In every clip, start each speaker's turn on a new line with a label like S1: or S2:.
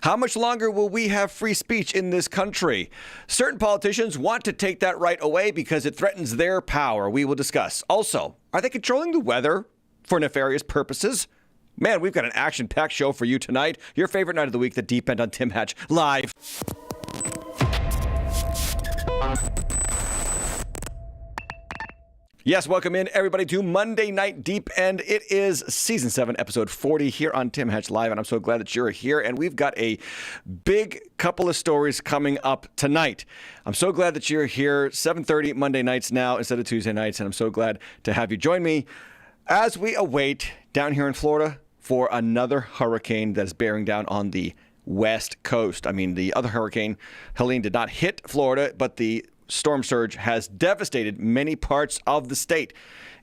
S1: How much longer will we have free speech in this country? Certain politicians want to take that right away because it threatens their power. We will discuss. Also, are they controlling the weather for nefarious purposes? Man, we've got an action-packed show for you tonight. Your favorite night of the week, The Deep End on Tim Hatch Live. Yes, welcome in, everybody, to Monday Night Deep End. It is Season 7, Episode 40 here on Tim Hatch Live, and I'm so glad that you're here. And we've got a big couple of stories coming up tonight. I'm so glad that you're here, 7:30 Monday nights now instead of Tuesday nights, and I'm so glad to have you join me as we await down here in Florida for another hurricane that is bearing down on the West Coast. I mean, the other hurricane, Helene, did not hit Florida, but the storm surge has devastated many parts of the state,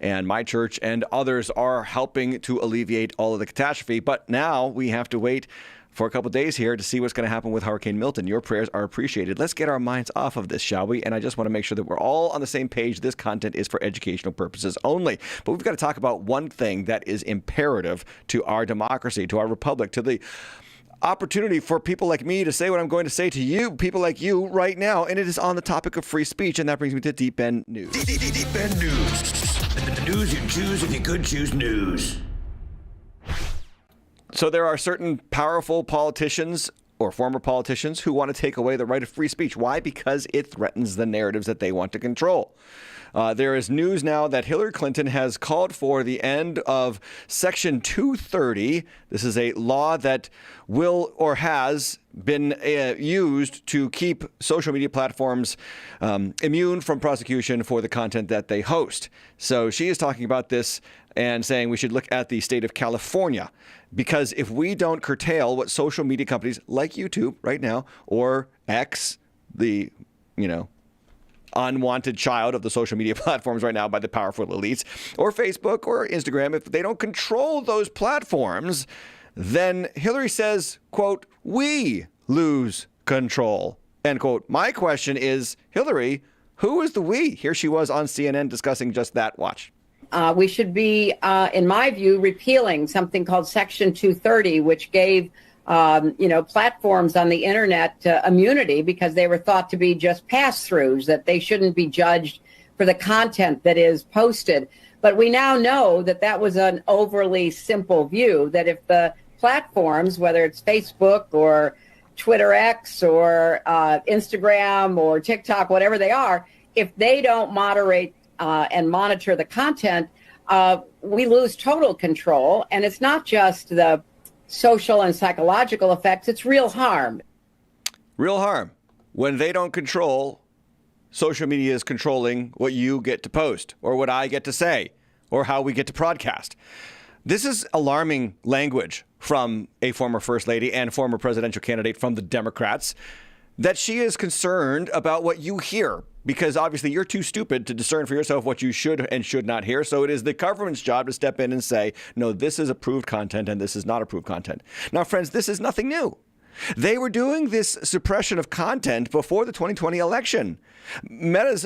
S1: and my church and others are helping to alleviate all of the catastrophe. But now we have to wait for a couple of days here to see what's going to happen with Hurricane Milton. Your prayers are appreciated. Let's get our minds off of this, shall we? And I just want to make sure that we're all on the same page. This content is for educational purposes only. But we've got to talk about one thing that is imperative to our democracy, to our republic, to the opportunity for people like me to say what I'm going to say to you, people like you, right now, and it is on the topic of free speech, and that brings me to Deep End News.
S2: Deep End News. The news you choose if you could choose news.
S1: So there are certain powerful politicians or former politicians who want to take away the right of free speech. Why? Because it threatens the narratives that they want to control. There is news now that Hillary Clinton has called for the end of Section 230. This is a law that will or has been used to keep social media platforms immune from prosecution for the content that they host. So she is talking about this and saying we should look at the state of California, because if we don't curtail what social media companies like YouTube right now, or X, the, unwanted child of the social media platforms right now by the powerful elites, or Facebook or Instagram, if they don't control those platforms, then Hillary says, quote, we lose control, end quote. My question is, Hillary, who is the we? Here she was on CNN discussing just that. Watch.
S3: We should be, in my view, repealing something called Section 230, which gave platforms on the internet immunity because they were thought to be just pass-throughs, that they shouldn't be judged for the content that is posted. But we now know that that was an overly simple view, that if the platforms, whether it's Facebook or Twitter X or Instagram or TikTok, whatever they are, if they don't moderate and monitor the content, we lose total control. And it's not just the social and psychological effects, it's real harm.
S1: Real harm. When they don't control, social media is controlling what you get to post or what I get to say or how we get to broadcast. This is alarming language from a former first lady and former presidential candidate from the Democrats, that she is concerned about what you hear, because obviously you're too stupid to discern for yourself what you should and should not hear. So it is the government's job to step in and say, no, this is approved content and this is not approved content. Now, friends, this is nothing new. They were doing this suppression of content before the 2020 election. Meta's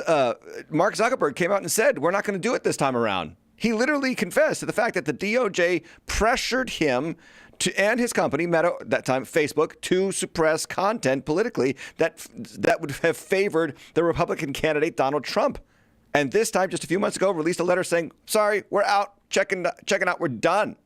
S1: Mark Zuckerberg came out and said, we're not going to do it this time around. He literally confessed to the fact that the DOJ pressured him and his company, Meta, that time Facebook, to suppress content politically that would have favored the Republican candidate Donald Trump. And this time, just a few months ago, released a letter saying, sorry, we're out, checking out, we're done.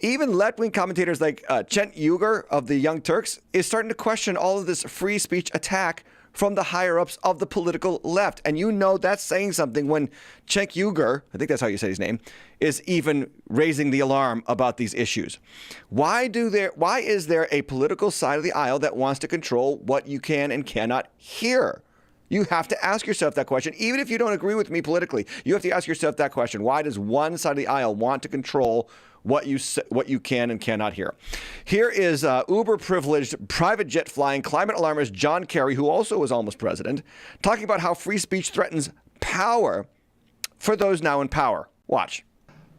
S1: Even left-wing commentators like Cenk Uygur of the Young Turks is starting to question all of this free speech attack from the higher-ups of the political left. And that's saying something when Cenk Uygur, I think that's how you say his name, is even raising the alarm about these issues. Why is there a political side of the aisle that wants to control what you can and cannot hear? You have to ask yourself that question. Even if you don't agree with me politically, you have to ask yourself that question. Why does one side of the aisle want to control what you can and cannot hear? Here is uber-privileged, private jet flying climate alarmist John Kerry, who also was almost president, talking about how free speech threatens power for those now in power. Watch.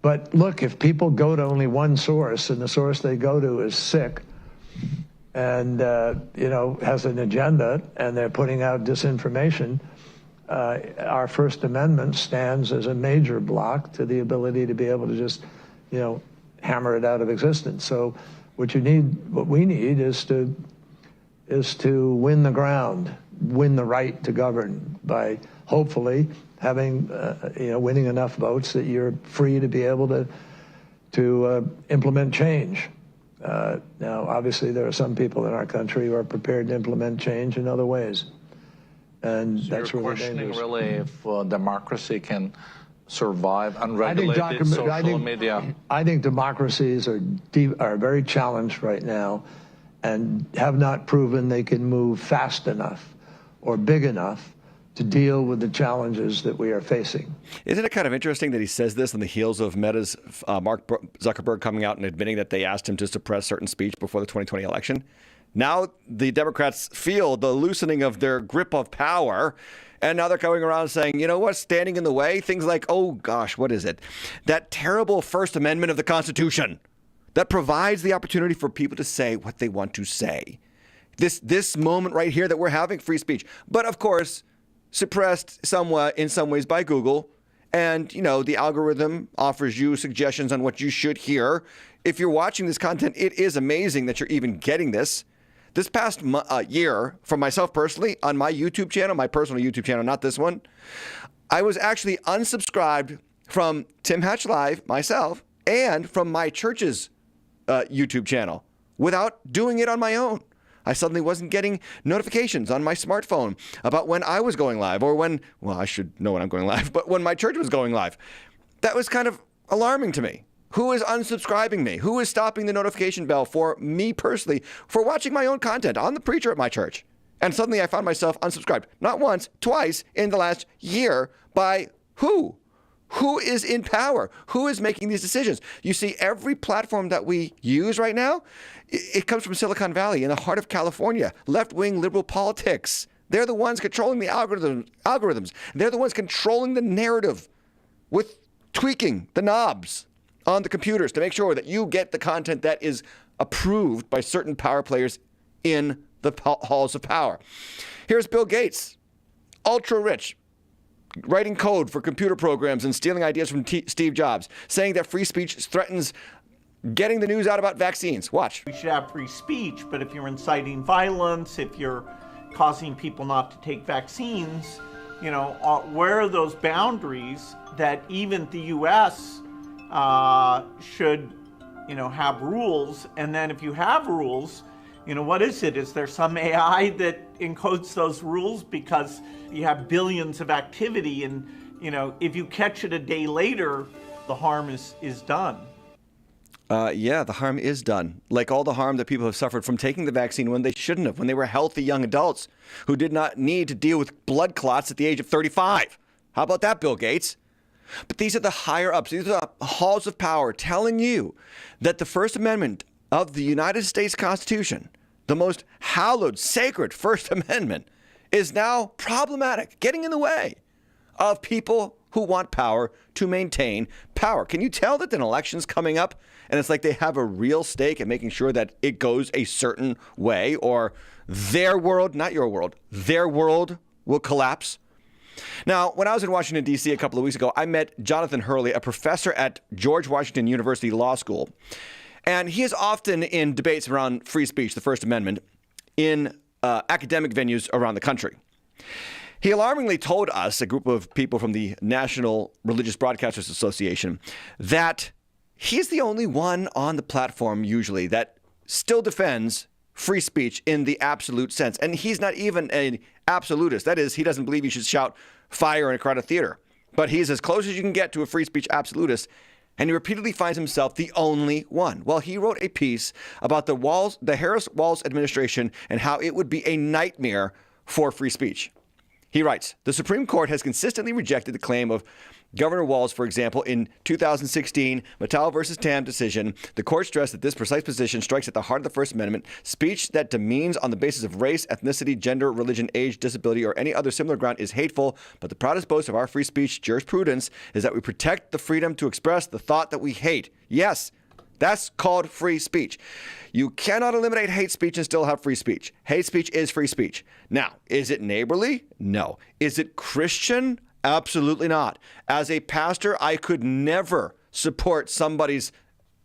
S4: But look, if people go to only one source and the source they go to is sick and, has an agenda and they're putting out disinformation, our First Amendment stands as a major block to the ability to be able to just, hammer it out of existence. So what we need is to is to win the ground, win the right to govern by hopefully having, winning enough votes that you're free to be able to implement change. Now, obviously, there are some people in our country who are prepared to implement change in other ways, and
S5: so
S4: that's
S5: you're
S4: really
S5: questioning
S4: dangerous.
S5: really if democracy can survive unregulated social media.
S4: I think democracies are very challenged right now, and have not proven they can move fast enough or big enough to deal with the challenges that we are facing.
S1: Isn't it kind of interesting that he says this on the heels of Meta's Mark Zuckerberg coming out and admitting that they asked him to suppress certain speech before the 2020 election? Now the Democrats feel the loosening of their grip of power, and now they're going around saying, you know what's standing in the way? Things like, oh gosh, what is it? That terrible First Amendment of the Constitution that provides the opportunity for people to say what they want to say. This moment right here that we're having, free speech. But of course, suppressed somewhat in some ways by Google. And, the algorithm offers you suggestions on what you should hear. If you're watching this content, it is amazing that you're even getting this. This past year, for myself personally, on my YouTube channel, my personal YouTube channel, not this one, I was actually unsubscribed from Tim Hatch Live, myself, and from my church's YouTube channel without doing it on my own. I suddenly wasn't getting notifications on my smartphone about when I was going live or I should know when I'm going live, but when my church was going live. That was kind of alarming to me. Who is unsubscribing me? Who is stopping the notification bell for me personally for watching my own content on the preacher at my church? And suddenly I found myself unsubscribed, not once, twice in the last year by who? Who is in power? Who is making these decisions? You see, every platform that we use right now, it comes from Silicon Valley in the heart of California, left-wing liberal politics. They're the ones controlling the algorithms. They're the ones controlling the narrative with tweaking the knobs on the computers to make sure that you get the content that is approved by certain power players in the halls of power. Here's Bill Gates, ultra rich, writing code for computer programs and stealing ideas from Steve Jobs, saying that free speech threatens getting the news out about vaccines. Watch.
S6: We should have free speech, but if you're inciting violence, if you're causing people not to take vaccines, where are those boundaries that even the U.S. Should, have rules? And then if you have rules, what is it? Is there some AI that encodes those rules because you have billions of activity and, if you catch it a day later, the harm is done?
S1: Yeah, the harm is done. Like all the harm that people have suffered from taking the vaccine when they shouldn't have, when they were healthy young adults who did not need to deal with blood clots at the age of 35. How about that, Bill Gates? But these are the higher ups. These are the halls of power telling you that the First Amendment of the United States Constitution, the most hallowed, sacred First Amendment, is now problematic, getting in the way of people who want power to maintain power. Can you tell that an election's coming up and it's like they have a real stake in making sure that it goes a certain way or their world, not your world, their world will collapse? Now, when I was in Washington, D.C. a couple of weeks ago, I met Jonathan Hurley, a professor at George Washington University Law School. And he is often in debates around free speech, the First Amendment, in academic venues around the country. He alarmingly told us, a group of people from the National Religious Broadcasters Association, that he's the only one on the platform usually that still defends free speech in the absolute sense. And he's not even an absolutist. That is, he doesn't believe you should shout fire in a crowded theater. But he's as close as you can get to a free speech absolutist. And he repeatedly finds himself the only one. Well, he wrote a piece about the Harris-Walz administration and how it would be a nightmare for free speech. He writes, the Supreme Court has consistently rejected the claim of Governor Walz, for example, in 2016 Mattel versus Tam decision. The court stressed that this precise position strikes at the heart of the First Amendment. Speech that demeans on the basis of race, ethnicity, gender, religion, age, disability, or any other similar ground is hateful. But the proudest boast of our free speech jurisprudence is that we protect the freedom to express the thought that we hate. Yes, that's called free speech. You cannot eliminate hate speech and still have free speech. Hate speech is free speech. Now, is it neighborly? No. Is it Christian? Absolutely not. As a pastor, I could never support somebody's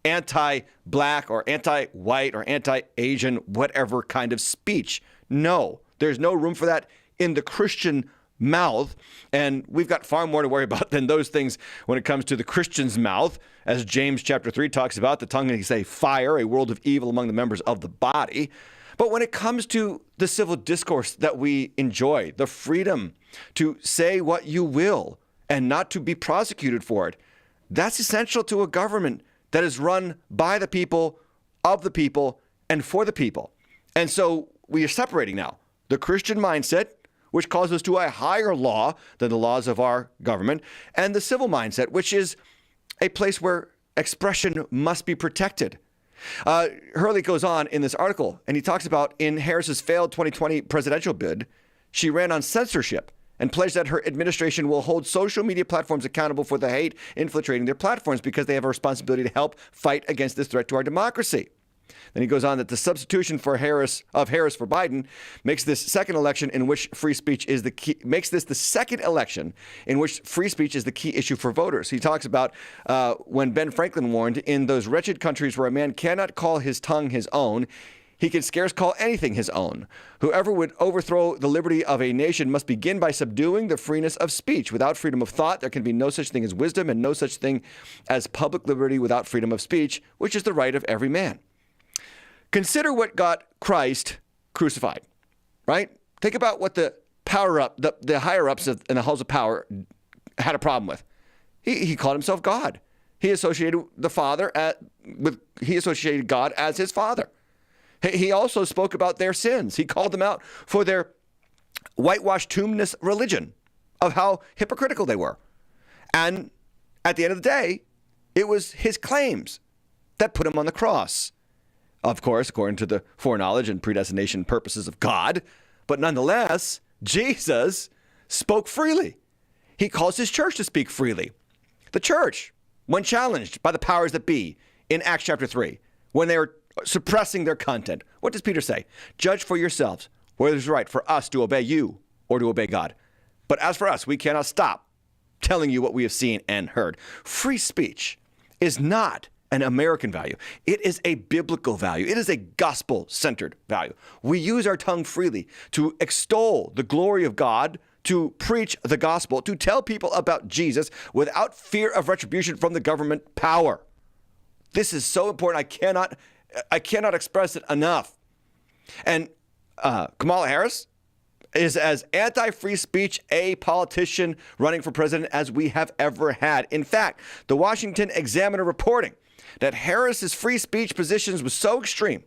S1: anti-black or anti-white or anti-Asian, whatever kind of speech. No, there's no room for that in the Christian mouth. And we've got far more to worry about than those things when it comes to the Christian's mouth. As James chapter 3 talks about, the tongue is a fire, a world of evil among the members of the body. But when it comes to the civil discourse that we enjoy, the freedom to say what you will and not to be prosecuted for it, that's essential to a government that is run by the people, of the people, and for the people. And so we are separating now the Christian mindset, which calls us to a higher law than the laws of our government, and the civil mindset, which is a place where expression must be protected. Hurley goes on in this article, and he talks about in Harris's failed 2020 presidential bid, she ran on censorship and pledged that her administration will hold social media platforms accountable for the hate infiltrating their platforms because they have a responsibility to help fight against this threat to our democracy. Then he goes on that the substitution for Harris for Biden makes this second election in which free speech is the key, makes this the second election in which free speech is the key issue for voters. He talks about when Ben Franklin warned, in those wretched countries where a man cannot call his tongue his own, he can scarce call anything his own. Whoever would overthrow the liberty of a nation must begin by subduing the freeness of speech. Without freedom of thought, there can be no such thing as wisdom and no such thing as public liberty without freedom of speech, which is the right of every man. Consider what got Christ crucified, right? Think about what the the higher ups in the halls of power had a problem with. He called himself God. He associated he associated God as his father. He also spoke about their sins. He called them out for their whitewashed tombness religion, of how hypocritical they were. And at the end of the day, it was his claims that put him on the cross. Of course, according to the foreknowledge and predestination purposes of God. But nonetheless, Jesus spoke freely. He calls his church to speak freely. The church, when challenged by the powers that be in Acts chapter 3, when they were suppressing their content, what does Peter say? Judge for yourselves whether it is right for us to obey you or to obey God. But as for us, we cannot stop telling you what we have seen and heard. Free speech is not an American value. It is a biblical value. It is a gospel-centered value. We use our tongue freely to extol the glory of God, to preach the gospel, to tell people about Jesus without fear of retribution from the government power. This is so important. I cannot express it enough. And Kamala Harris is as anti-free speech a politician running for president as we have ever had. In fact, the Washington Examiner reporting that Harris's free speech positions was so extreme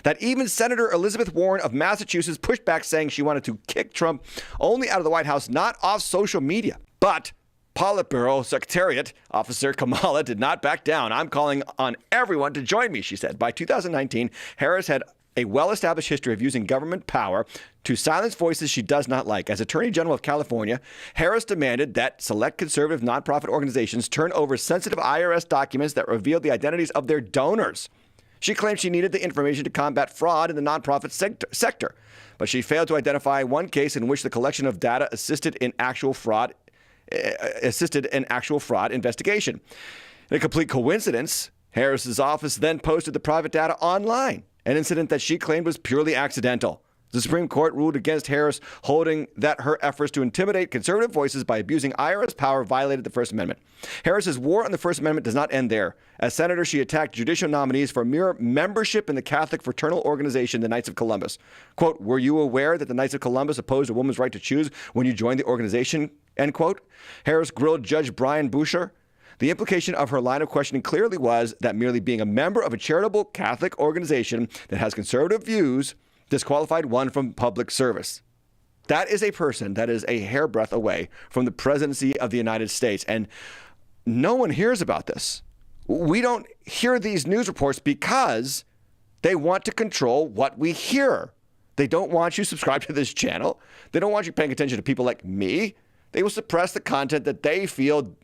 S1: that even Senator Elizabeth Warren of Massachusetts pushed back, saying she wanted to kick Trump only out of the White House, not off social media. But Politburo Secretariat Officer Kamala did not back down. I'm calling on everyone to join me, she said. By 2019, Harris had a well-established history of using government power to silence voices she does not like. As Attorney General of California, Harris demanded that select conservative nonprofit organizations turn over sensitive IRS documents that revealed the identities of their donors. She claimed she needed the information to combat fraud in the nonprofit sector, but she failed to identify one case in which the collection of data assisted in actual fraud investigation. In a complete coincidence, Harris's office then posted the private data online, an incident that she claimed was purely accidental. The Supreme Court ruled against Harris, holding that her efforts to intimidate conservative voices by abusing IRS power violated the First Amendment. Harris's war on the First Amendment does not end there. As senator, she attacked judicial nominees for mere membership in the Catholic fraternal organization, the Knights of Columbus. Quote, were you aware that the Knights of Columbus opposed a woman's right to choose when you joined the organization? End quote. Harris grilled Judge Brian Boucher. The implication of her line of questioning clearly was that merely being a member of a charitable Catholic organization that has conservative views disqualified one from public service. That is a person that is a hairbreadth away from the presidency of the United States. And no one hears about this. We don't hear these news reports because they want to control what we hear. They don't want you subscribed to this channel. They don't want you paying attention to people like me. They will suppress the content that they feel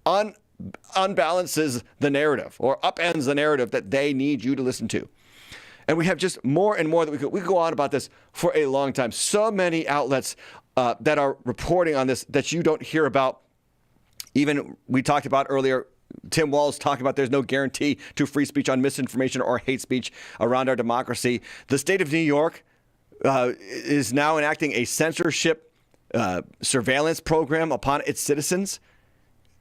S1: unbalances the narrative or upends the narrative that they need you to listen to. And we have just more and more that we could go on about this for a long time. So many outlets that are reporting on this that you don't hear about. Even we talked about earlier Tim Walz talking about there's no guarantee to free speech on misinformation or hate speech around our democracy. The state of New York is now enacting a censorship surveillance program upon its citizens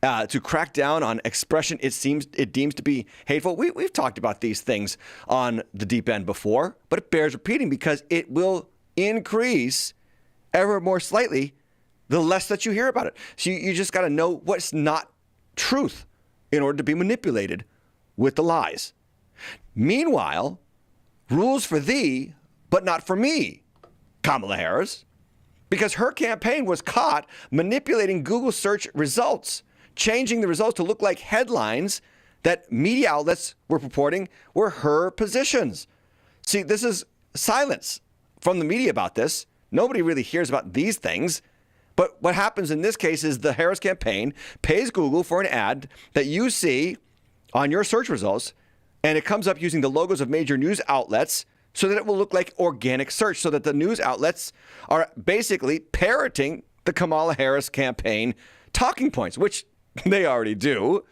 S1: to crack down on expression it deems to be hateful. We've talked about these things on the deep end before, but it bears repeating because it will increase ever more slightly the less that you hear about it. So you just got to know what's not truth in order to be manipulated with the lies. Meanwhile, rules for thee, but not for me, Kamala Harris, because her campaign was caught manipulating Google search results, changing the results to look like headlines that media outlets were purporting were her positions. See, this is silence from the media about this. Nobody really hears about these things. But what happens in this case is the Harris campaign pays Google for an ad that you see on your search results, and it comes up using the logos of major news outlets so that it will look like organic search, so that the news outlets are basically parroting the Kamala Harris campaign talking points, which they already do,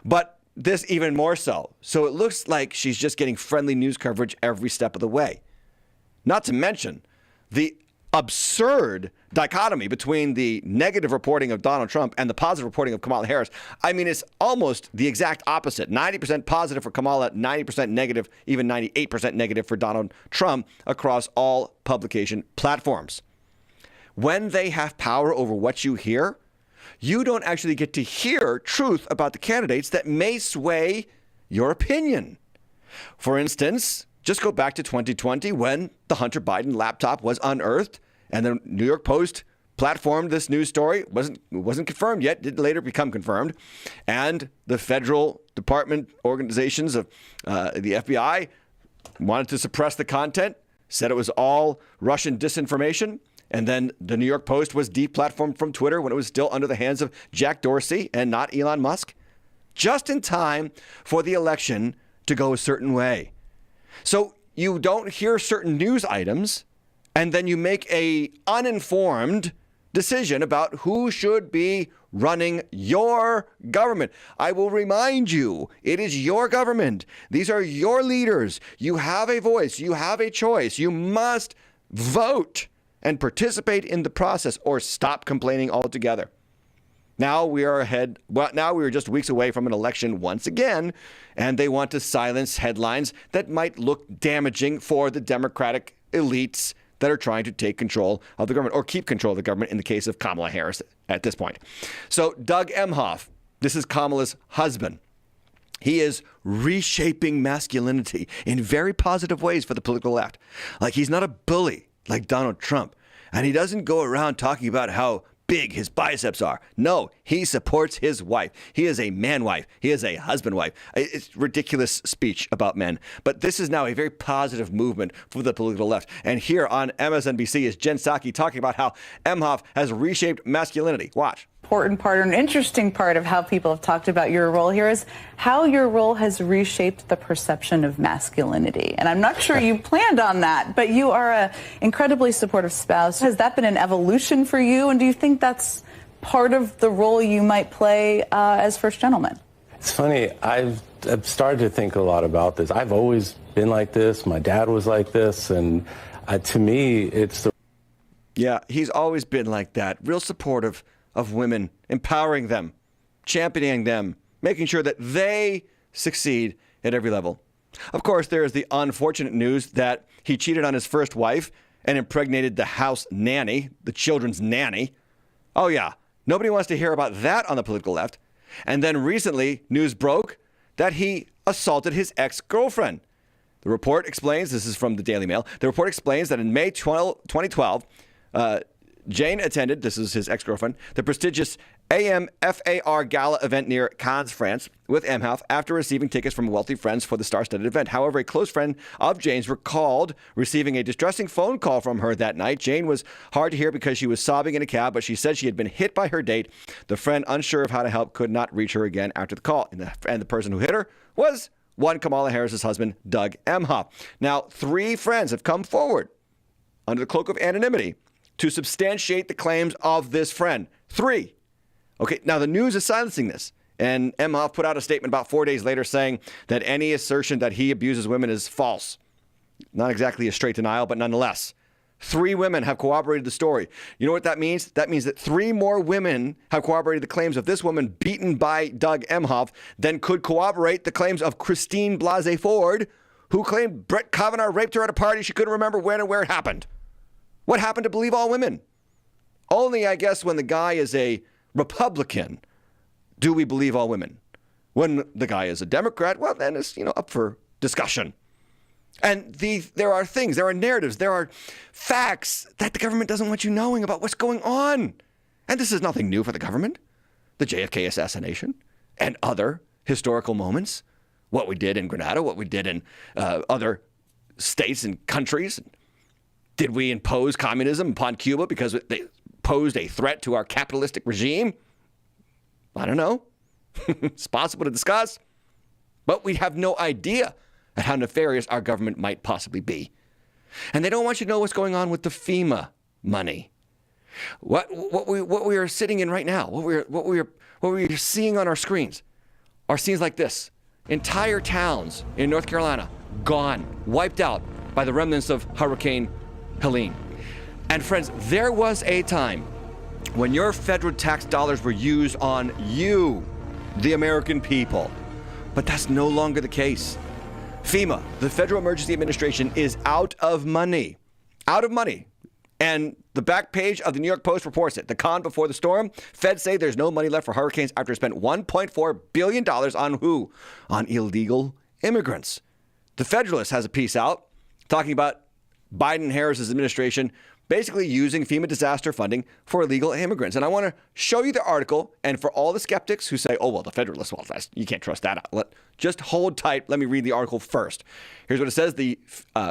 S1: but this even more so. So it looks like she's just getting friendly news coverage every step of the way. Not to mention the absurd dichotomy between the negative reporting of Donald Trump and the positive reporting of Kamala Harris. I mean, it's almost the exact opposite. 90% positive for Kamala, 90% negative, even 98% negative for Donald Trump across all publication platforms. When they have power over what you hear, you don't actually get to hear truth about the candidates that may sway your opinion. For instance, just go back to 2020 when the Hunter Biden laptop was unearthed and the New York Post platformed this news story. Wasn't confirmed yet, did later become confirmed. And the federal department organizations of the FBI wanted to suppress the content, said it was all Russian disinformation. And then the New York Post was deplatformed from Twitter when it was still under the hands of Jack Dorsey and not Elon Musk, just in time for the election to go a certain way. So you don't hear certain news items, and then you make a uninformed decision about who should be running your government. I will remind you, it is your government. These are your leaders. You have a voice. You have a choice. You must vote and participate in the process or stop complaining altogether. Now we are just weeks away from an election once again, and they want to silence headlines that might look damaging for the Democratic elites that are trying to take control of the government or keep control of the government in the case of Kamala Harris at this point. So Doug Emhoff, this is Kamala's husband. He is reshaping masculinity in very positive ways for the political left. Like, he's not a bully like Donald Trump. And he doesn't go around talking about how big his biceps are. No, he supports his wife. He is a man wife. He is a husband wife. It's ridiculous speech about men. But this is now a very positive movement for the political left. And here on MSNBC is Jen Psaki talking about how Emhoff has reshaped masculinity. Watch.
S7: Important part, an interesting part of how people have talked about your role here is how your role has reshaped the perception of masculinity. And I'm not sure you planned on that, but you are an incredibly supportive spouse. Has that been an evolution for you? And do you think that's part of the role you might play as first gentleman?
S8: It's funny. I've started to think a lot about this. I've always been like this. My dad was like this. And to me, it's the...
S1: Yeah, he's always been like that. Real supportive of women, empowering them, championing them, making sure that they succeed at every level. Of course, there is the unfortunate news that he cheated on his first wife and impregnated the house nanny, the children's nanny. Oh yeah, nobody wants to hear about that on the political left. And then recently, news broke that he assaulted his ex-girlfriend. The report explains, this is from the Daily Mail, the report explains that in May 2012, Jane attended, this is his ex-girlfriend, the prestigious AMFAR Gala event near Cannes, France, with Emhoff after receiving tickets from wealthy friends for the star-studded event. However, a close friend of Jane's recalled receiving a distressing phone call from her that night. Jane was hard to hear because she was sobbing in a cab, but she said she had been hit by her date. The friend, unsure of how to help, could not reach her again after the call. And the person who hit her was one Kamala Harris's husband, Doug Emhoff. Now, 3 friends have come forward under the cloak of anonymity to substantiate the claims of this friend. 3. Okay, now the news is silencing this. And Emhoff put out a statement about 4 days later saying that any assertion that he abuses women is false. Not exactly a straight denial, but nonetheless. 3 women have corroborated the story. You know what that means? That means that 3 more women have corroborated the claims of this woman beaten by Doug Emhoff than could corroborate the claims of Christine Blasey Ford, who claimed Brett Kavanaugh raped her at a party she couldn't remember when and where it happened. What happened to believe all women? Only, I guess, when the guy is a Republican do we believe all women. When the guy is a Democrat, well, then it's, up for discussion. And there are things, there are narratives, there are facts that the government doesn't want you knowing about what's going on. And this is nothing new for the government. The JFK assassination and other historical moments. What we did in Grenada, what we did in other states and countries. Did we impose communism upon Cuba because they posed a threat to our capitalistic regime? I don't know. It's possible to discuss. But we have no idea at how nefarious our government might possibly be. And they don't want you to know what's going on with the FEMA money. What we are sitting in right now, what we are seeing on our screens are scenes like this. Entire towns in North Carolina gone, wiped out by the remnants of Hurricane Helene. And friends, there was a time when your federal tax dollars were used on you, the American people. But that's no longer the case. FEMA, the Federal Emergency Administration, is out of money. Out of money. And the back page of the New York Post reports it. The calm before the storm. Feds say there's no money left for hurricanes after it spent $1.4 billion on who? On illegal immigrants. The Federalist has a piece out talking about Biden-Harris's administration basically using FEMA disaster funding for illegal immigrants. And I want to show you the article. And for all the skeptics who say, oh, well, the Federalist, well, you can't trust that outlet. Just hold tight. Let me read the article first. Here's what it says. The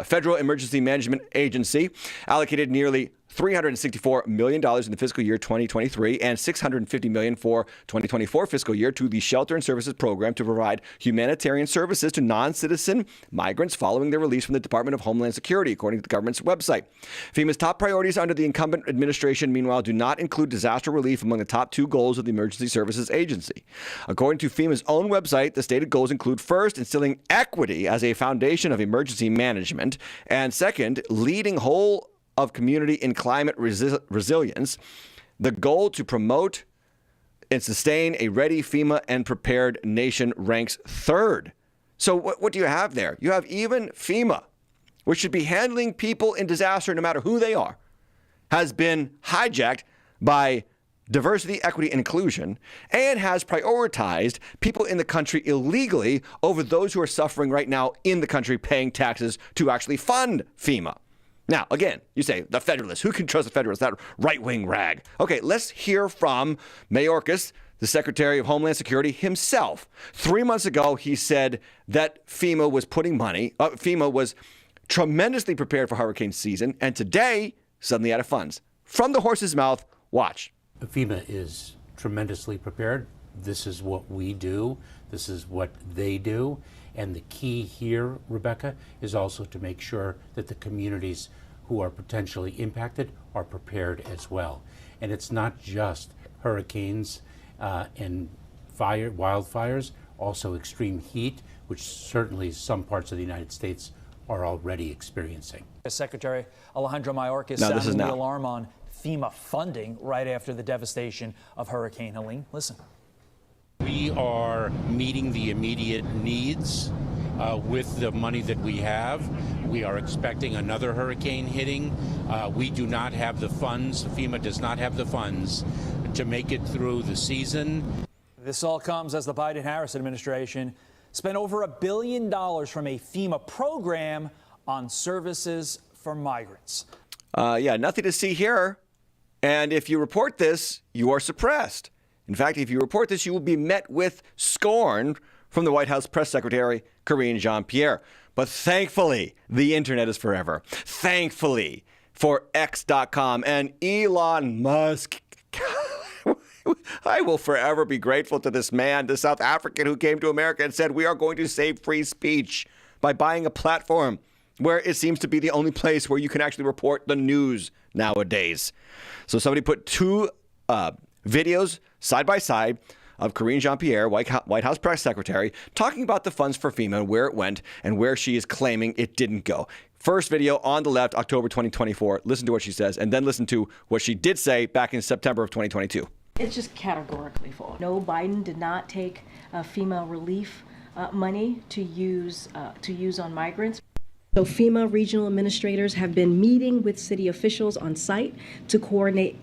S1: Federal Emergency Management Agency allocated nearly $364 million in the fiscal year 2023 and $650 million for 2024 fiscal year to the Shelter and Services Program to provide humanitarian services to non-citizen migrants following their release from the Department of Homeland Security, according to the government's website. FEMA's top priorities under the incumbent administration, meanwhile, do not include disaster relief among the top 2 goals of the Emergency Services Agency. According to FEMA's own website, the stated goals include, first, instilling equity as a foundation of emergency management, and second, leading whole of community in climate resilience, the goal to promote and sustain a ready FEMA and prepared nation ranks third. So what do you have there? You have even FEMA, which should be handling people in disaster no matter who they are, has been hijacked by diversity, equity, and inclusion, and has prioritized people in the country illegally over those who are suffering right now in the country paying taxes to actually fund FEMA. Now, again, you say, the Federalist. Who can trust the Federalist, that right-wing rag? Okay, let's hear from Mayorkas, the Secretary of Homeland Security himself. 3 months ago, he said that FEMA was putting money, FEMA was tremendously prepared for hurricane season, and today, suddenly out of funds. From the horse's mouth, watch.
S9: FEMA is tremendously prepared. This is what we do. This is what they do. And the key here, Rebecca, is also to make sure that the communities who are potentially impacted are prepared as well. And it's not just hurricanes and wildfires, also extreme heat, which certainly some parts of the United States are already experiencing.
S10: Secretary Alejandro Mayorkas sounding the alarm on FEMA funding right after the devastation of Hurricane Helene. Listen.
S9: We are meeting the immediate needs with the money that we have. We are expecting another hurricane hitting. We do not have the funds. FEMA does not have the funds to make it through the season.
S10: This all comes as the Biden-Harris administration spent over $1 billion from a FEMA program on services for migrants.
S1: Yeah, nothing to see here. And if you report this, you are suppressed. In fact, if you report this, you will be met with scorn from the White House press secretary, Karine Jean-Pierre. But thankfully, the internet is forever. Thankfully for X.com and Elon Musk. I will forever be grateful to this man, the South African who came to America and said, we are going to save free speech by buying a platform where it seems to be the only place where you can actually report the news nowadays. So somebody put 2 videos side by side of Karine Jean-Pierre, White House press secretary, talking about the funds for FEMA, where it went, and where she is claiming it didn't go. First video on the left, October 2024. Listen to what she says, and then listen to what she did say back in September of 2022.
S11: It's just categorically false. No, Biden did not take FEMA relief money to use on migrants. So FEMA regional administrators have been meeting with city officials on site to coordinate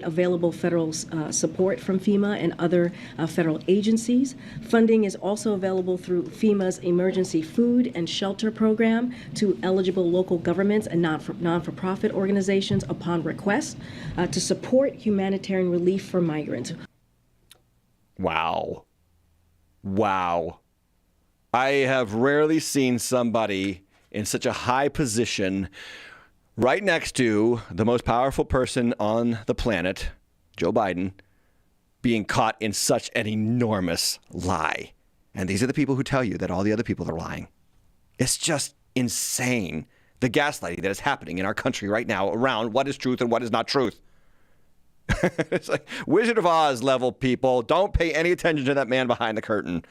S11: available federal support from FEMA and other federal agencies. Funding is also available through FEMA's emergency food and shelter program to eligible local governments and non-for-profit organizations upon request to support humanitarian relief for migrants.
S1: Wow. Wow. I have rarely seen somebody in such a high position right next to the most powerful person on the planet, Joe Biden, being caught in such an enormous lie. And these are the people who tell you that all the other people are lying. It's just insane, the gaslighting that is happening in our country right now around what is truth and what is not truth. It's like Wizard of Oz level people. Don't pay any attention to that man behind the curtain.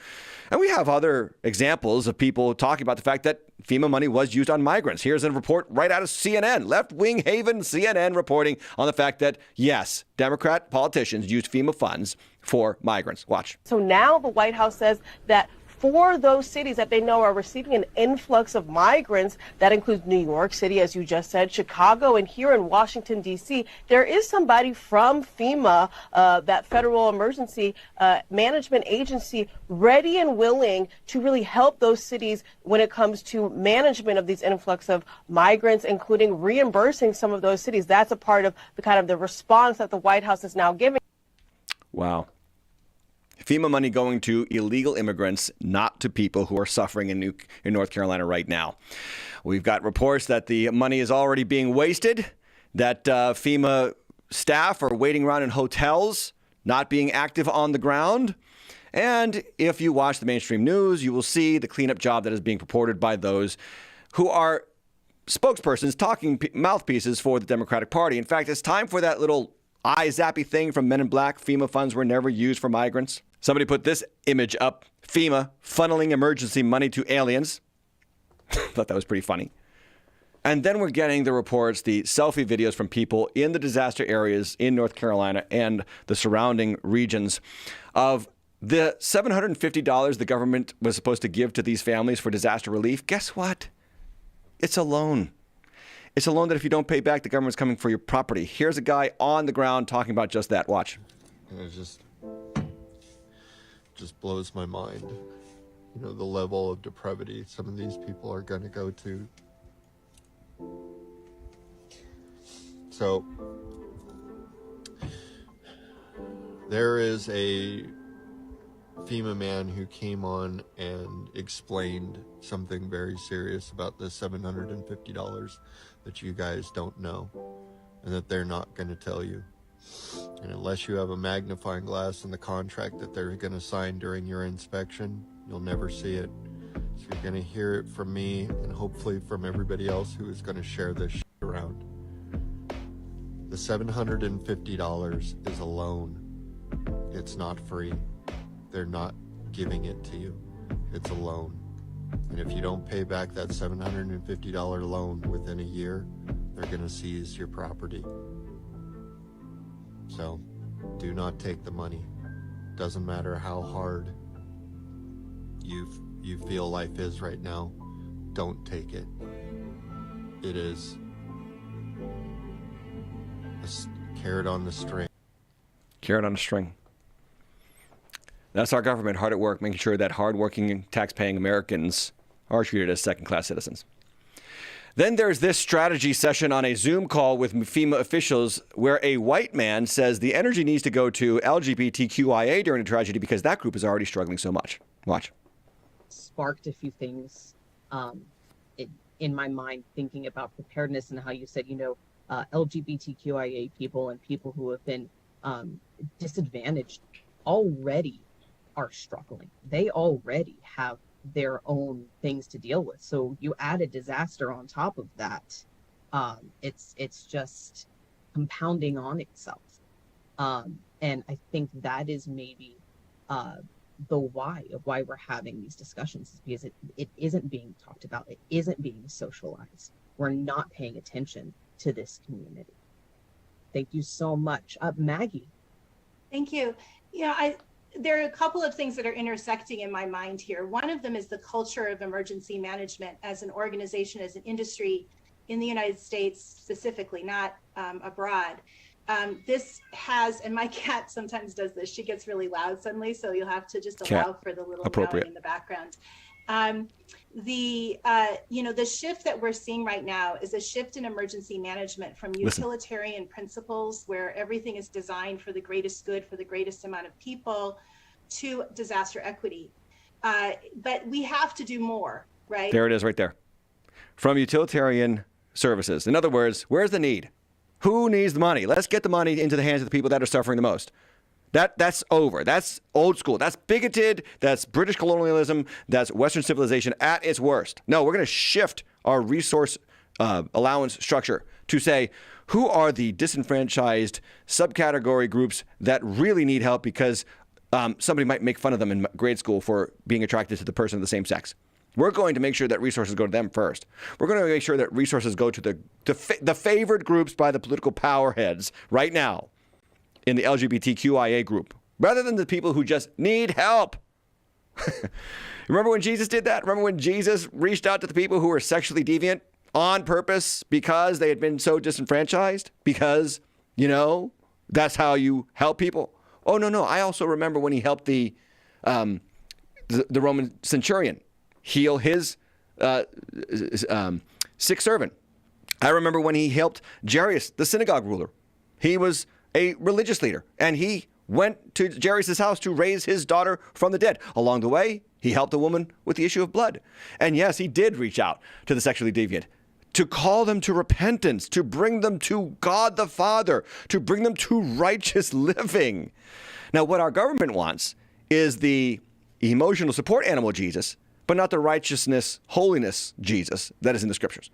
S1: And we have other examples of people talking about the fact that FEMA money was used on migrants. Here's a report right out of CNN, left-wing haven CNN, reporting on the fact that, yes, Democrat politicians used FEMA funds for migrants. Watch.
S12: So now the White House says that for those cities that they know are receiving an influx of migrants, that includes New York City, as you just said, Chicago, and here in Washington, D.C., there is somebody from FEMA, that federal emergency management agency, ready and willing to really help those cities when it comes to management of these influx of migrants, including reimbursing some of those cities. That's a part of the kind of the response that the White House is now giving.
S1: Wow. FEMA money going to illegal immigrants, not to people who are suffering in North Carolina right now. We've got reports that the money is already being wasted, that FEMA staff are waiting around in hotels, not being active on the ground. And if you watch the mainstream news, you will see the cleanup job that is being purported by those who are spokespersons, talking mouthpieces for the Democratic Party. In fact, it's time for that little eye-zappy thing from Men in Black. FEMA funds were never used for migrants. Somebody put this image up. FEMA funneling emergency money to aliens. Thought that was pretty funny. And then we're getting the reports, the selfie videos from people in the disaster areas in North Carolina and the surrounding regions of the $750 the government was supposed to give to these families for disaster relief. Guess what? It's a loan. It's a loan that if you don't pay back, the government's coming for your property. Here's a guy on the ground talking about just that. Watch.
S13: And it just blows my mind. You know, the level of depravity some of these people are going to go to. So, there is a FEMA man who came on and explained something very serious about the $750 that you guys don't know and that they're not going to tell you. And unless you have a magnifying glass in the contract that they're going to sign during your inspection, you'll never see it. So you're going to hear it from me and hopefully from everybody else who is going to share this shit around. The $750 is a loan. It's not free. They're not giving it to you. It's a loan. And if you don't pay back that $750 loan within a year, they're going to seize your property. So, do not take the money. Doesn't matter how hard you feel life is right now. Don't take it. It is a carrot on the string.
S1: Carrot on a string. That's our government hard at work, making sure that hardworking, tax-paying Americans are treated as second-class citizens. Then there's this strategy session on a Zoom call with FEMA officials where a white man says the energy needs to go to LGBTQIA during a tragedy because that group is already struggling so much. Watch.
S14: Sparked a few things in my mind, thinking about preparedness and how you said, LGBTQIA people and people who have been disadvantaged already are struggling. They already have their own things to deal with. So you add a disaster on top of that. It's just compounding on itself. And I think that is maybe the why of why we're having these discussions is because it isn't being talked about. It isn't being socialized. We're not paying attention to this community. Thank you so much. Maggie.
S15: Thank you. There are a couple of things that are intersecting in my mind here. One of them is the culture of emergency management as an organization, as an industry in the United States specifically, not abroad. This has, and my cat sometimes does this, she gets really loud suddenly, so you'll have to just allow for the little meowing in the background. The shift that we're seeing right now is a shift in emergency management from utilitarian principles where everything is designed for the greatest good for the greatest amount of people to disaster equity. But we have to do more, right?
S1: There it is right there. From utilitarian services. In other words, where's the need? Who needs the money? Let's get the money into the hands of the people that are suffering the most. That's over. That's old school. That's bigoted. That's British colonialism. That's Western civilization at its worst. No, we're going to shift our resource allowance structure to say, who are the disenfranchised subcategory groups that really need help because somebody might make fun of them in grade school for being attracted to the person of the same sex? We're going to make sure that resources go to them first. We're going to make sure that resources go to the favored groups by the political power heads right now in the LGBTQIA group, rather than the people who just need help. Remember when Jesus did that? Remember when Jesus reached out to the people who were sexually deviant on purpose because they had been so disenfranchised? Because, that's how you help people. Oh, no. I also remember when he helped the Roman centurion heal his sick servant. I remember when he helped Jairus, the synagogue ruler. He was a religious leader, and he went to Jairus' house to raise his daughter from the dead. Along the way, he helped a woman with the issue of blood. And yes, he did reach out to the sexually deviant to call them to repentance, to bring them to God the Father, to bring them to righteous living. Now, what our government wants is the emotional support animal Jesus, but not the righteousness, holiness Jesus that is in the scriptures.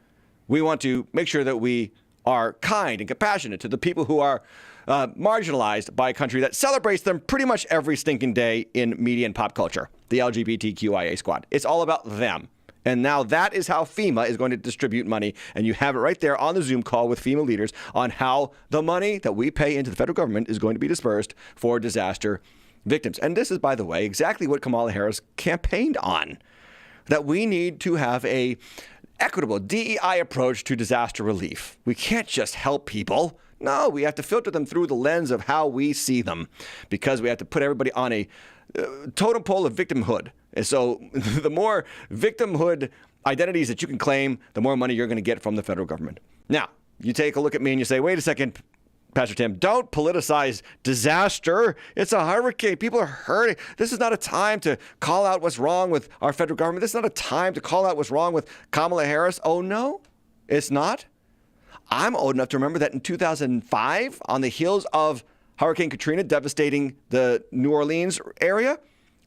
S1: We want to make sure that we are kind and compassionate to the people who are marginalized by a country that celebrates them pretty much every stinking day in media and pop culture, the LGBTQIA squad. It's all about them. And now that is how FEMA is going to distribute money. And you have it right there on the Zoom call with FEMA leaders on how the money that we pay into the federal government is going to be dispersed for disaster victims. And this is, by the way, exactly what Kamala Harris campaigned on, that we need to have a equitable DEI approach to disaster relief. We can't just help people. No, we have to filter them through the lens of how we see them, because we have to put everybody on a totem pole of victimhood. And so the more victimhood identities that you can claim, the more money you're going to get from the federal government. Now, you take a look at me and you say, wait a second, Pastor Tim, don't politicize disaster. It's a hurricane. People are hurting. This is not a time to call out what's wrong with our federal government. This is not a time to call out what's wrong with Kamala Harris. Oh, no, it's not. I'm old enough to remember that in 2005, on the heels of Hurricane Katrina devastating the New Orleans area,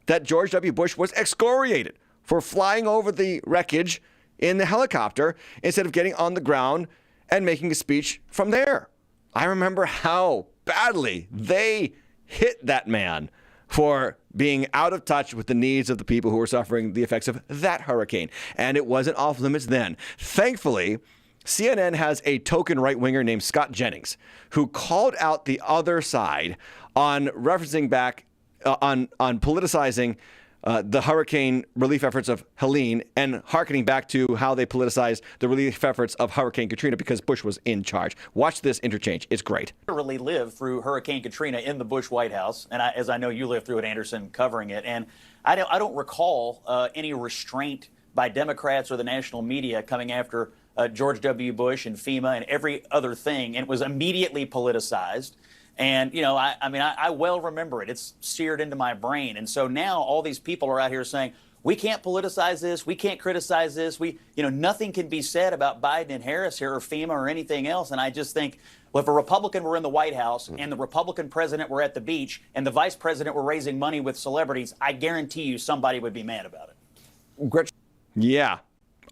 S1: that George W. Bush was excoriated for flying over the wreckage in the helicopter instead of getting on the ground and making a speech from there. I remember how badly they hit that man for being out of touch with the needs of the people who were suffering the effects of that hurricane. And it wasn't off limits then. Thankfully, CNN has a token right-winger named Scott Jennings who called out the other side on referencing back on politicizing the hurricane relief efforts of Helene and hearkening back to how they politicized the relief efforts of Hurricane Katrina because Bush was in charge. Watch this interchange. It's great.
S16: I literally lived through Hurricane Katrina in the Bush White House, and as I know you lived through it, Anderson, covering it. And I don't recall any restraint by Democrats or the national media coming after George W. Bush and FEMA and every other thing, and it was immediately politicized. And, I well remember it. It's seared into my brain. And so now all these people are out here saying, we can't politicize this. We can't criticize this. Nothing can be said about Biden and Harris here or FEMA or anything else. And I just think, well, if a Republican were in the White House and the Republican president were at the beach and the vice president were raising money with celebrities, I guarantee you somebody would be mad about it.
S1: Yeah.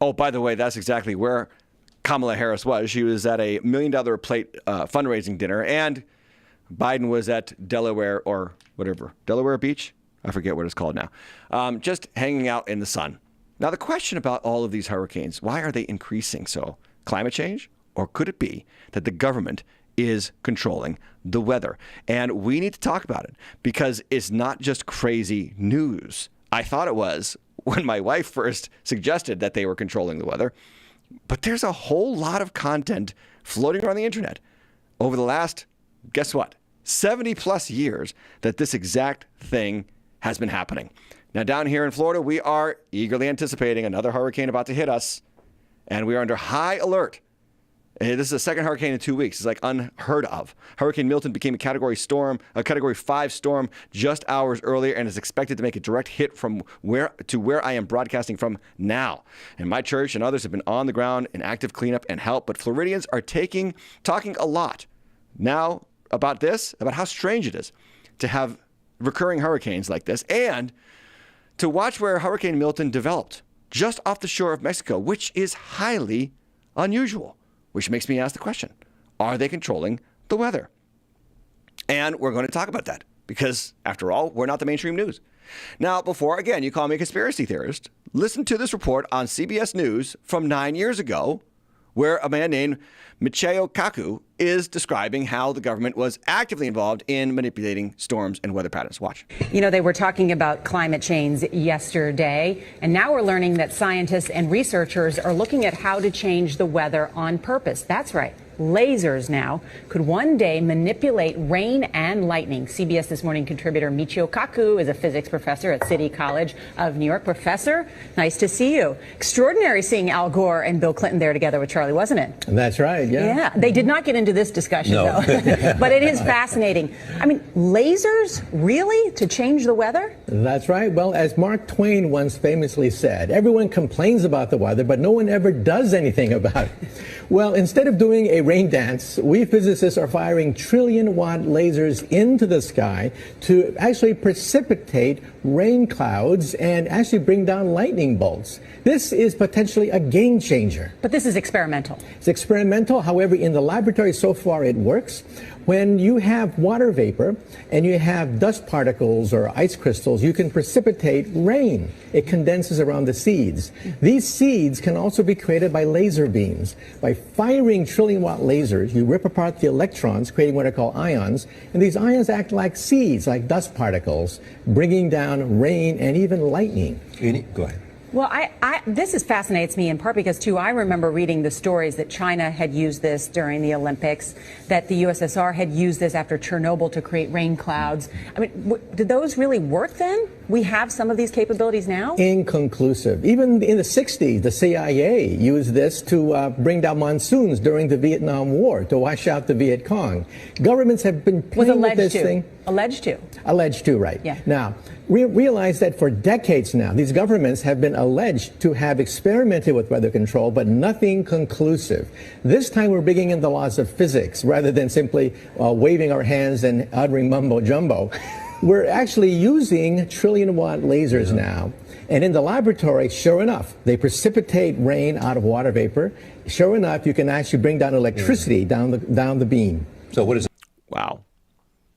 S1: Oh, by the way, that's exactly where Kamala Harris was. She was at a $1 million a plate fundraising dinner, and Biden was at Delaware or whatever. Delaware Beach? I forget what it's called now. Just hanging out in the sun. Now, the question about all of these hurricanes, why are they increasing so? Climate change? Or could it be that the government is controlling the weather? And we need to talk about it because it's not just crazy news. I thought it was when my wife first suggested that they were controlling the weather. But there's a whole lot of content floating around the internet over the last, guess what, 70 plus years that this exact thing has been happening. Now, down here in Florida, we are eagerly anticipating another hurricane about to hit us, and we are under high alert. This is the second hurricane in 2 weeks. It's like unheard of. Hurricane Milton became a Category 5 storm just hours earlier and is expected to make a direct hit from where I am broadcasting from now. And my church and others have been on the ground in active cleanup and help, but Floridians are talking a lot now about this, about how strange it is to have recurring hurricanes like this and to watch where Hurricane Milton developed just off the shore of Mexico, which is highly unusual. Which makes me ask the question, are they controlling the weather? And we're going to talk about that because, after all, we're not the mainstream news. Now, before, again, you call me a conspiracy theorist, listen to this report on CBS News from 9 years ago where a man named Michio Kaku is describing how the government was actively involved in manipulating storms and weather patterns. Watch.
S17: You know, they were talking about climate change yesterday, and now we're learning that scientists and researchers are looking at how to change the weather on purpose. That's right. Lasers now could one day manipulate rain and lightning. CBS This Morning contributor Michio Kaku is a physics professor at City College of New York. Professor, nice to see you. Extraordinary seeing Al Gore and Bill Clinton there together with Charlie, wasn't it?
S18: That's right, yeah.
S17: Yeah, they did not get into this discussion, though. But it is fascinating. I mean, lasers, really, to change the weather?
S18: That's right. Well, as Mark Twain once famously said, everyone complains about the weather, but no one ever does anything about it. Well, instead of doing a rain dance, we physicists are firing trillion-watt lasers into the sky to actually precipitate rain clouds and actually bring down lightning bolts. This is potentially a game changer.
S17: But this is experimental.
S18: It's experimental. However, in the laboratory so far it works. When you have water vapor and you have dust particles or ice crystals, you can precipitate rain. It condenses around the seeds. These seeds can also be created by laser beams. By firing trillion-watt lasers, you rip apart the electrons, creating what are called ions, and these ions act like seeds, like dust particles, bringing down rain and even lightning.
S2: Go ahead.
S17: Well, this fascinates me in part because, too, I remember reading the stories that China had used this during the Olympics, that the USSR had used this after Chernobyl to create rain clouds. I mean, did those really work then? We have some of these capabilities now?
S18: Inconclusive. Even in the 60s, the CIA used this to bring down monsoons during the Vietnam War, to wash out the Viet Cong. Governments have been playing with this thing.
S17: Alleged to.
S18: Alleged to, right.
S17: Yeah.
S18: Now, we realize that for decades now, these governments have been alleged to have experimented with weather control, but nothing conclusive. This time we're bringing in the laws of physics rather than simply waving our hands and uttering mumbo jumbo. We're actually using trillion-watt lasers now. And in the laboratory, sure enough, they precipitate rain out of water vapor. Sure enough, you can actually bring down electricity down the beam.
S2: So what is it?
S1: Wow.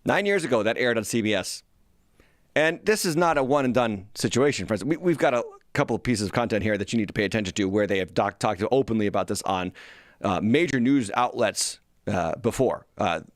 S1: 9 years ago, that aired on CBS. And this is not a one-and-done situation, friends. We've got a couple of pieces of content here that you need to pay attention to where they have talked openly about this on major news outlets before.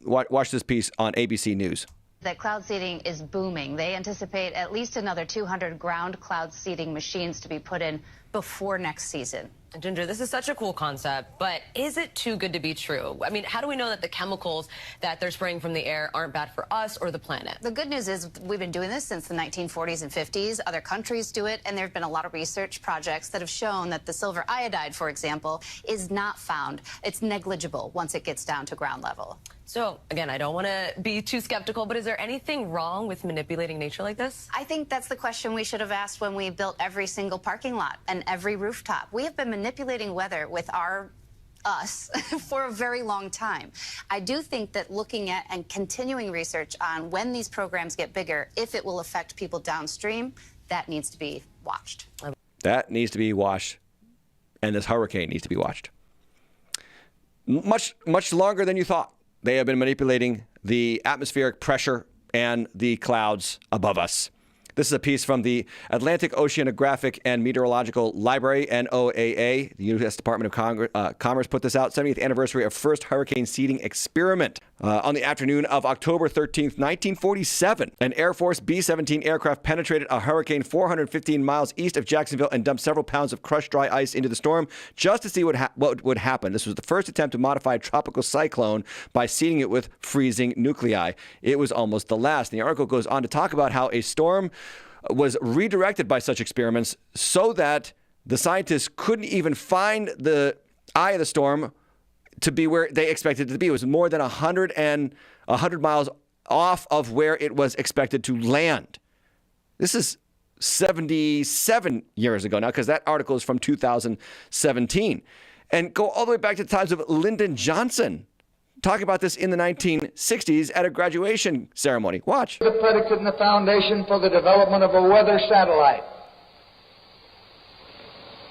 S1: Watch this piece on ABC News.
S19: That cloud seeding is booming. They anticipate at least another 200 ground cloud seeding machines to be put in before next season.
S20: Ginger, this is such a cool concept, but is it too good to be true? I mean, how do we know that the chemicals that they're spraying from the air aren't bad for us or the planet?
S19: The good news is we've been doing this since the 1940s and 50s. Other countries do it, and there have been a lot of research projects that have shown that the silver iodide, for example, is not found. It's negligible once it gets down to ground level.
S20: So, again, I don't want to be too skeptical, but is there anything wrong with manipulating nature like this?
S19: I think that's the question we should have asked when we built every single parking lot and every rooftop. We have been manipulating weather with us for a very long time. I do think that looking at and continuing research on when these programs get bigger, if it will affect people downstream, that needs to be watched.
S1: That needs to be watched, and this hurricane needs to be watched. Much longer than you thought. They have been manipulating the atmospheric pressure and the clouds above us. This is a piece from the Atlantic Oceanographic and Meteorological Library, NOAA. The U.S. Department of Commerce put this out, 70th anniversary of first hurricane seeding experiment. On the afternoon of October 13th, 1947, an Air Force B-17 aircraft penetrated a hurricane 415 miles east of Jacksonville and dumped several pounds of crushed dry ice into the storm just to see what would happen. This was the first attempt to modify a tropical cyclone by seeding it with freezing nuclei. It was almost the last. And the article goes on to talk about how a storm was redirected by such experiments so that the scientists couldn't even find the eye of the storm to be where they expected it to be. It was more than 100 miles off of where it was expected to land. This is 77 years ago now, because that article is from 2017. And go all the way back to the times of Lyndon Johnson, talking about this in the 1960s at a graduation ceremony. Watch.
S21: The predicate and the foundation for the development of a weather satellite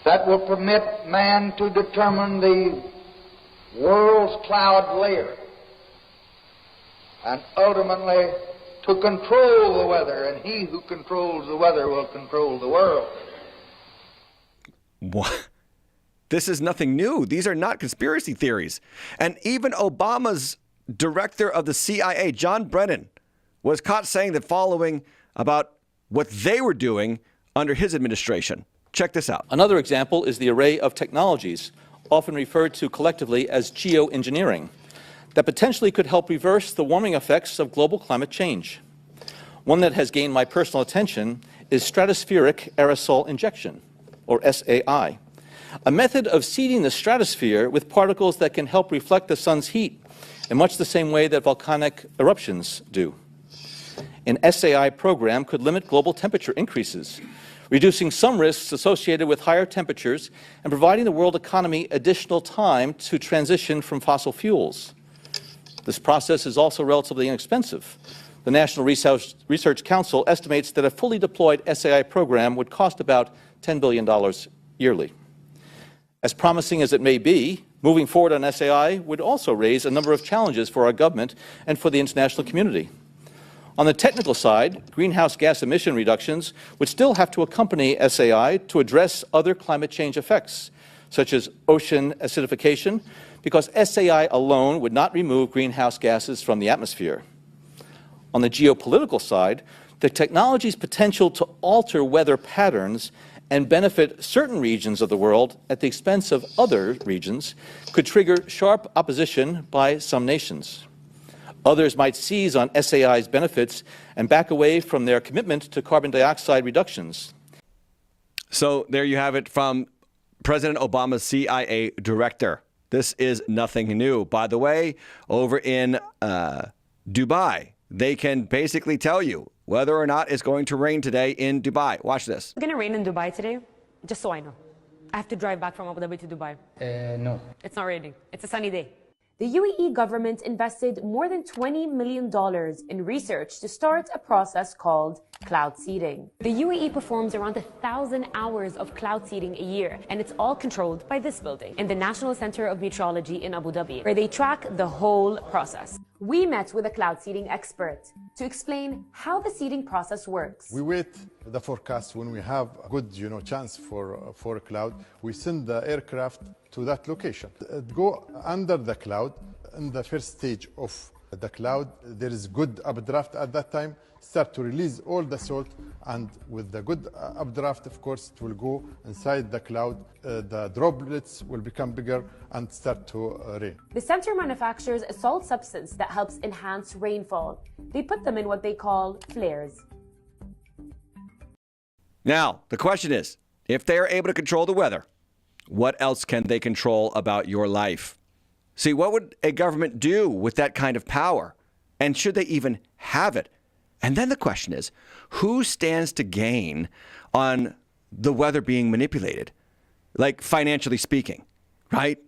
S21: that will permit man to determine the world's cloud layer and ultimately to control the weather, and he who controls the weather will control the world.
S1: What? This is nothing new. These are not conspiracy theories. And even Obama's director of the CIA, John Brennan, was caught saying the following about what they were doing under his administration. Check this out.
S22: Another example is the array of technologies, often referred to collectively as geoengineering, that potentially could help reverse the warming effects of global climate change. One that has gained my personal attention is stratospheric aerosol injection, or SAI, a method of seeding the stratosphere with particles that can help reflect the sun's heat in much the same way that volcanic eruptions do. An SAI program could limit global temperature increases, reducing some risks associated with higher temperatures and providing the world economy additional time to transition from fossil fuels. This process is also relatively inexpensive. The National Research Council estimates that a fully deployed SAI program would cost about $10 billion yearly. As promising as it may be, moving forward on SAI would also raise a number of challenges for our government and for the international community. On the technical side, greenhouse gas emission reductions would still have to accompany SAI to address other climate change effects, such as ocean acidification, because SAI alone would not remove greenhouse gases from the atmosphere. On the geopolitical side, the technology's potential to alter weather patterns and benefit certain regions of the world at the expense of other regions could trigger sharp opposition by some nations. Others might seize on SAI's benefits and back away from their commitment to carbon dioxide reductions.
S1: So there you have it from President Obama's CIA director. This is nothing new. By the way, over in Dubai, they can basically tell you whether or not it's going to rain today in Dubai. Watch this.
S23: It's going to rain in Dubai today, just so I know. I have to drive back from Abu Dhabi to Dubai.
S24: No.
S23: It's not raining. It's a sunny day.
S25: The UAE government invested more than $20 million in research to start a process called cloud seeding. The UAE performs around 1,000 hours of cloud seeding a year, and it's all controlled by this building in the National Center of Meteorology in Abu Dhabi, where they track the whole process. We met with a cloud seeding expert to explain how the seeding process works.
S26: We wait the forecast. When we have a good, chance for a cloud, we send the aircraft to that location. Go under the cloud. In the first stage of the cloud, there is good updraft at that time. Start to release all the salt, and with the good updraft, of course, it will go inside the cloud. The droplets will become bigger and start to rain.
S25: The center manufactures a salt substance that helps enhance rainfall. They put them in what they call flares.
S1: Now, the question is, if they are able to control the weather, what else can they control about your life? See, what would a government do with that kind of power? And should they even have it? And then the question is, who stands to gain on the weather being manipulated? Like financially speaking, right?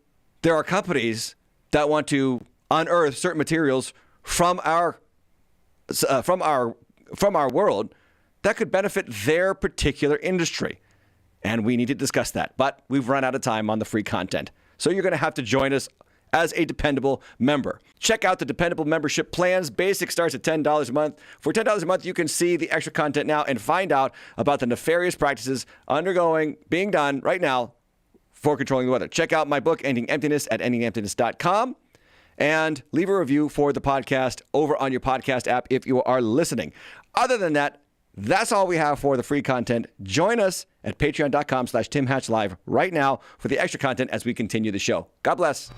S1: There are companies that want to unearth certain materials from our world that could benefit their particular industry. And we need to discuss that. But we've run out of time on the free content. So you're going to have to join us as a dependable member. Check out the dependable membership plans. Basic starts at $10 a month. For $10 a month, you can see the extra content now and find out about the nefarious practices being done right now for controlling the weather. Check out my book, Ending Emptiness, at endingemptiness.com. And leave a review for the podcast over on your podcast app if you are listening. Other than that, that's all we have for the free content. Join us at patreon.com/TimHatchLive right now for the extra content as we continue the show. God bless.